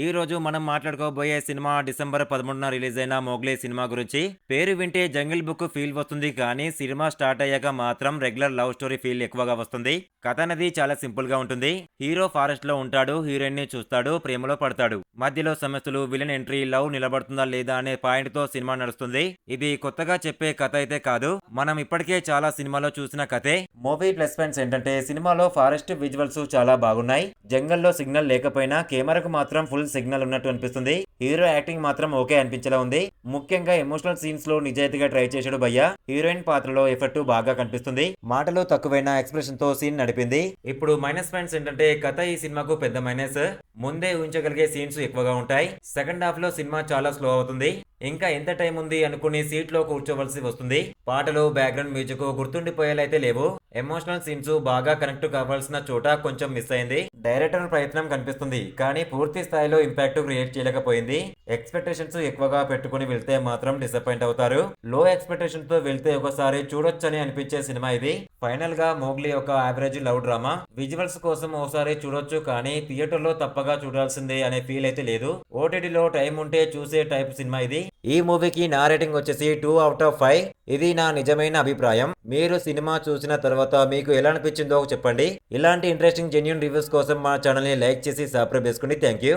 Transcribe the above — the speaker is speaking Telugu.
ఈ రోజు మనం మాట్లాడుకోబోయే సినిమా డిసెంబర్ 13న రిలీజ్ అయిన 'మోగ్లీ' సినిమా గురించి. పేరు వింటే జంగిల్ బుక్ ఫీల్ వస్తుంది కానీ సినిమా స్టార్ట్ అయ్యాక మాత్రం రెగ్యులర్ లవ్ స్టోరీ ఫీల్ ఎక్కువగా వస్తుంది. కథ అనేది చాలా సింపుల్ గా ఉంటుంది. హీరో ఫారెస్ట్ లో ఉంటాడు, హీరోయిన్ ని చూస్తాడు, ప్రేమలో పడతాడు. మధ్యలో సమస్యలు, విలన్ ఎంట్రీ, లవ్ నిలబడుతుందా లేదా అనే పాయింట్ తో సినిమా నడుస్తుంది. ఇది కొత్తగా చెప్పే కథ అయితే కాదు, మనం ఇప్పటికే చాలా సినిమాలో చూసిన కథే. మూవీ ప్లస్ పాయింట్స్ ఏంటంటే సినిమాలో ఫారెస్ట్ విజువల్స్ చాలా బాగున్నాయి. జంగల్లో సిగ్నల్ లేకపోయినా కెమెరాకు మాత్రం ఫుల్ సిగ్నల్ ఉన్నట్టు అనిపిస్తుంది. హీరో యాక్టింగ్ మాత్రం ఓకే అనిపించేలా ఉంది. ముఖ్యంగా ఎమోషనల్ సీన్స్ లో నిజాయితీగా ట్రై చేశాడు భయ్య. హీరోయిన్ పాత్రలో ఎఫెక్ట్ బాగా కనిపిస్తుంది. మాటలు తక్కువైన ఎక్స్ప్రెషన్ తో సీన్ నడిపింది. ఇప్పుడు మైనస్ పాయింట్స్ ఏంటంటే కథ ఈ సినిమాకు పెద్ద మైనస్. ముందే ఊహించగలిగే సీన్స్ ఎక్కువగా ఉంటాయి. సెకండ్ హాఫ్ లో సినిమా చాలా స్లో అవుతుంది. ఇంకా ఎంత టైం ఉంది అనుకుని సీట్ లో కూర్చోవలసి వస్తుంది. పాటలు, బ్యాక్గ్రౌండ్ మ్యూజిక్ గుర్తుండిపోయేలైతే లేవు. ఎమోషనల్ సీన్స్ బాగా కనెక్ట్ కావాల్సిన చోట కొంచెం మిస్ అయింది. డైరెక్టర్ ప్రయత్నం కనిపిస్తుంది కానీ పూర్తి స్థాయిలో ఇంపాక్ట్ క్రియేట్ చేయలేకపోయింది. ఎక్స్పెక్టేషన్స్ ఎక్కువగా పెట్టుకుని వెళ్తే మాత్రం డిసప్పాయింట్ అవుతారు. లో ఎక్స్పెక్టేషన్ తో వెళ్తే ఒకసారి చూడొచ్చని అనిపించే సినిమా ఇది. ఫైనల్ గా మోగ్లీ ఒక యావరేజ్ లవ్ డ్రామా. విజువల్స్ కోసం ఒకసారి చూడొచ్చు కానీ థియేటర్ లో తప్పగా చూడాల్సిందే అనే ఫీల్ అయితే లేదు. ఓటీటీలో టైం ఉంటే చూసే టైప్ సినిమా ఇది. ఈ మూవీకి నా రేటింగ్ వచ్చేసి 2/5. ఇది నా నిజమైన అభిప్రాయం. మీరు సినిమా చూసిన తర్వాత మీకు ఎలా అనిపించిందో చెప్పండి. ఇలాంటి ఇంట్రెస్టింగ్ జెన్యూన్ రివ్యూస్ కోసం మా ఛానల్ ని లైక్ చేసి సబ్స్క్రైబ్ చేసుకోండి. Thank you.